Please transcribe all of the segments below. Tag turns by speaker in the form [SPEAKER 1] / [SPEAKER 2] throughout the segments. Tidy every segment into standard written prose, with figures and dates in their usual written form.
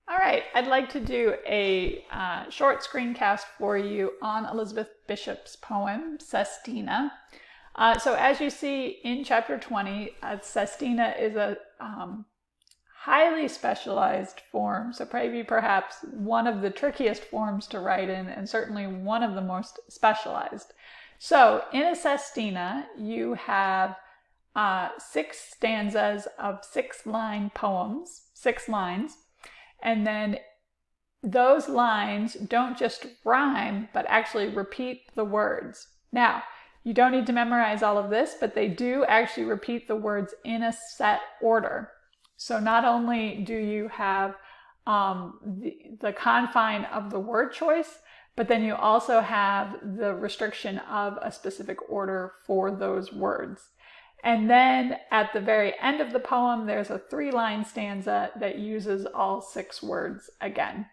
[SPEAKER 1] All right, I'd like to do a short screencast for you on Elizabeth Bishop's poem, Sestina. So as you see in chapter 20, Sestina is a highly specialized form, so maybe perhaps one of the trickiest forms to write in, and certainly one of the most specialized. So in a sestina, you have 6 stanzas of 6-line poems, 6 lines, and then those lines don't just rhyme, but actually repeat the words. Now, you don't need to memorize all of this, but they do actually repeat the words in a set order. So not only do you have the confine of the word choice, but then you also have the restriction of a specific order for those words. And then at the very end of the poem, there's a 3-line stanza that uses all 6 words again.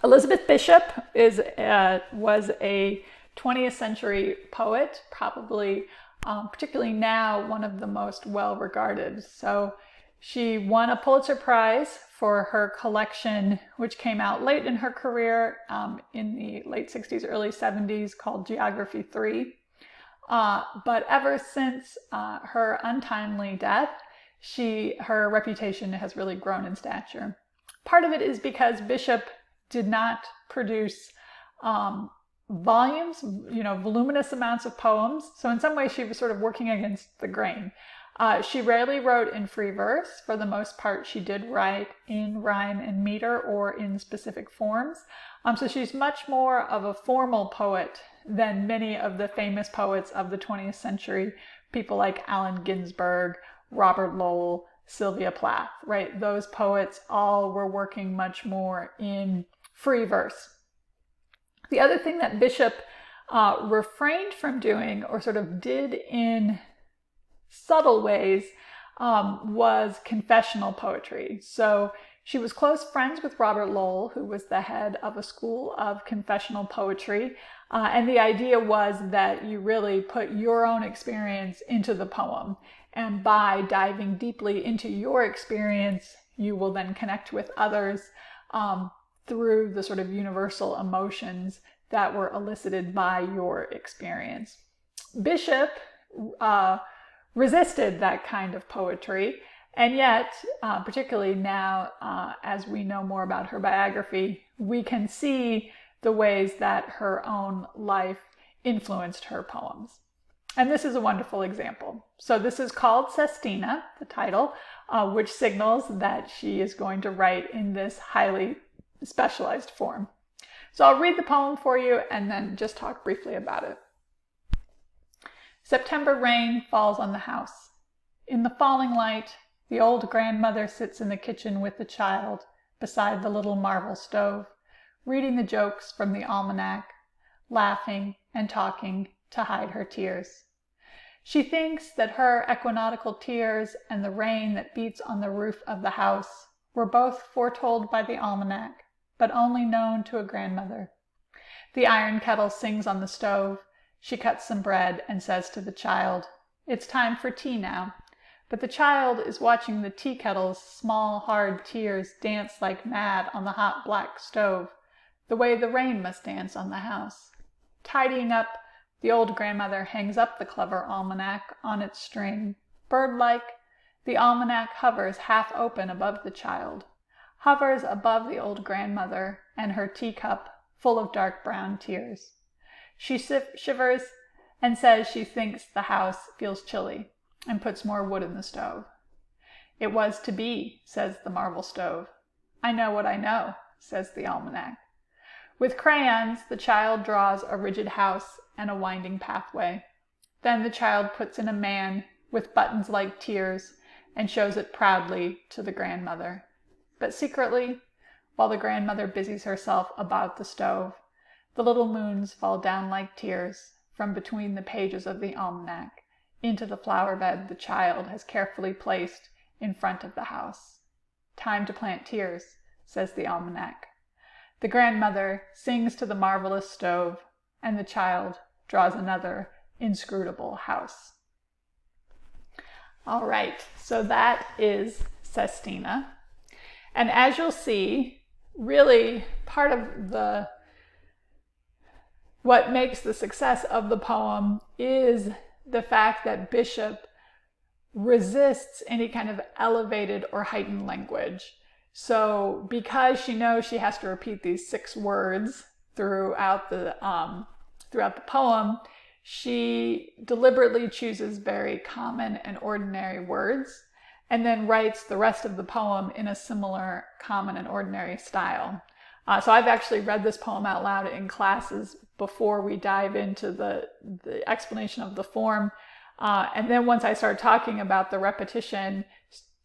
[SPEAKER 1] Elizabeth Bishop was a 20th century poet, probably particularly now one of the most well-regarded. So she won a Pulitzer Prize for her collection, which came out late in her career in the late 60s, early 70s, called Geography 3. But ever since her untimely death, her reputation has really grown in stature. Part of it is because Bishop did not produce volumes, voluminous amounts of poems. So in some ways she was sort of working against the grain. She rarely wrote in free verse. For the most part, she did write in rhyme and meter or in specific forms. So she's much more of a formal poet than many of the famous poets of the 20th century, people like Allen Ginsberg, Robert Lowell, Sylvia Plath, right? Those poets all were working much more in free verse. The other thing that Bishop refrained from doing, or sort of did in subtle ways, was confessional poetry. So she was close friends with Robert Lowell, who was the head of a school of confessional poetry. And the idea was that you really put your own experience into the poem. And by diving deeply into your experience, you will then connect with others through the sort of universal emotions that were elicited by your experience. Bishop resisted that kind of poetry, and yet, particularly now, as we know more about her biography, we can see the ways that her own life influenced her poems. And this is a wonderful example. So this is called Sestina, the title, which signals that she is going to write in this highly specialized form. So I'll read the poem for you and then just talk briefly about it. September rain falls on the house. In the falling light, the old grandmother sits in the kitchen with the child beside the little marble stove, reading the jokes from the almanac, laughing and talking to hide her tears. She thinks that her equinoctial tears and the rain that beats on the roof of the house were both foretold by the almanac, but only known to a grandmother. The iron kettle sings on the stove. She cuts some bread and says to the child, "It's time for tea now." But the child is watching the tea kettle's small, hard tears dance like mad on the hot black stove, the way the rain must dance on the house. Tidying up, the old grandmother hangs up the clever almanac on its string. Bird-like, the almanac hovers half open above the child, hovers above the old grandmother and her teacup full of dark brown tears. She shivers and says she thinks the house feels chilly and puts more wood in the stove. "It was to be," says the marble stove. "I know what I know," says the almanac. With crayons, the child draws a rigid house and a winding pathway. Then the child puts in a man with buttons like tears and shows it proudly to the grandmother. But secretly, while the grandmother busies herself about the stove, the little moons fall down like tears from between the pages of the almanac into the flower bed the child has carefully placed in front of the house. "Time to plant tears," says the almanac. The grandmother sings to the marvelous stove, and the child draws another inscrutable house. All right, so that is Sestina. And as you'll see, really part of what makes the success of the poem is the fact that Bishop resists any kind of elevated or heightened language. So because she knows she has to repeat these 6 words throughout the poem, she deliberately chooses very common and ordinary words and then writes the rest of the poem in a similar common and ordinary style. So I've actually read this poem out loud in classes before we dive into the explanation of the form. And then once I start talking about the repetition,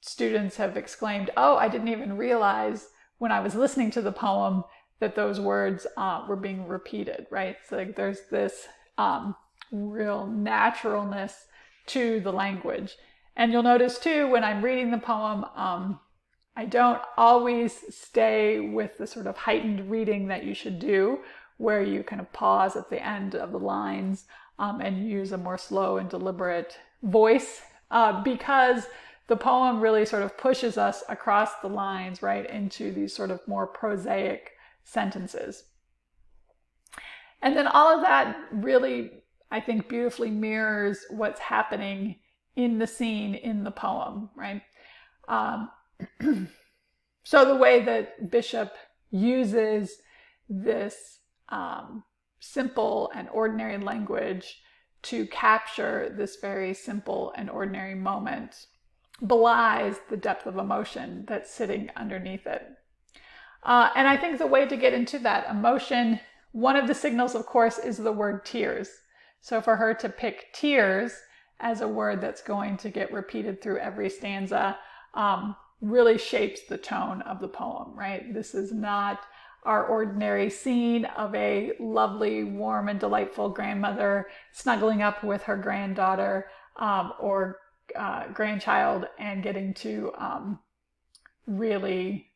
[SPEAKER 1] students have exclaimed, "Oh, I didn't even realize when I was listening to the poem that those words were being repeated," right? So there's this real naturalness to the language. And you'll notice too, when I'm reading the poem, I don't always stay with the sort of heightened reading that you should do, where you kind of pause at the end of the lines and use a more slow and deliberate voice, because the poem really sort of pushes us across the lines, right, into these sort of more prosaic sentences. And then all of that really, I think, beautifully mirrors what's happening in the scene in the poem, right? So the way that Bishop uses this simple and ordinary language to capture this very simple and ordinary moment belies the depth of emotion that's sitting underneath it. And I think the way to get into that emotion, one of the signals, of course, is the word tears. So for her to pick tears as a word that's going to get repeated through every stanza really shapes the tone of the poem, right? This is not our ordinary scene of a lovely, warm, and delightful grandmother snuggling up with her granddaughter or grandchild and getting to really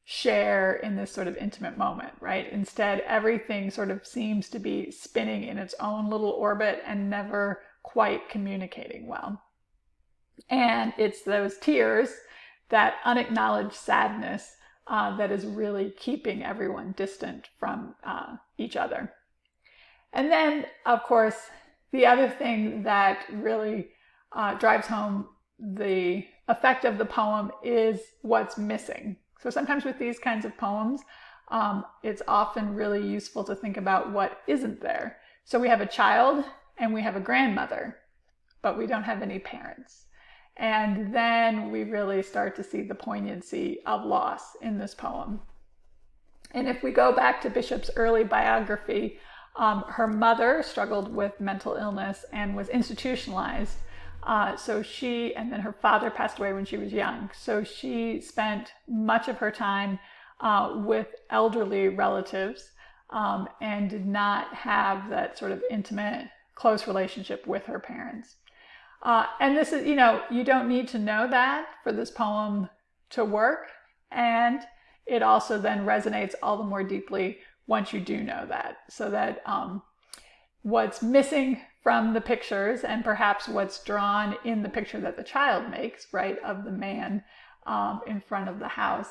[SPEAKER 1] share in this sort of intimate moment, right? Instead, everything sort of seems to be spinning in its own little orbit and never quite communicating well. And it's those tears, that unacknowledged sadness, that is really keeping everyone distant from each other. And then, of course, the other thing that really drives home the effect of the poem is what's missing. So sometimes with these kinds of poems, it's often really useful to think about what isn't there. So we have a child and we have a grandmother, but we don't have any parents. And then we really start to see the poignancy of loss in this poem. And if we go back to Bishop's early biography, her mother struggled with mental illness and was institutionalized. And then her father passed away when she was young. So she spent much of her time with elderly relatives and did not have that sort of intimate, close relationship with her parents. And this is, you don't need to know that for this poem to work. And it also then resonates all the more deeply once you do know that. So that what's missing from the pictures, and perhaps what's drawn in the picture that the child makes, right, of the man in front of the house,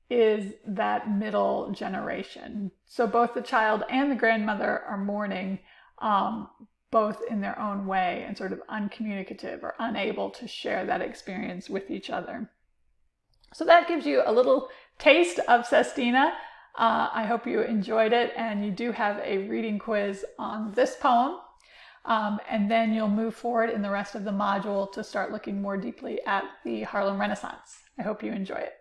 [SPEAKER 1] is that middle generation. So both the child and the grandmother are mourning, both in their own way, and sort of uncommunicative or unable to share that experience with each other. So that gives you a little taste of Sestina. I hope you enjoyed it, and you do have a reading quiz on this poem. And then you'll move forward in the rest of the module to start looking more deeply at the Harlem Renaissance. I hope you enjoy it.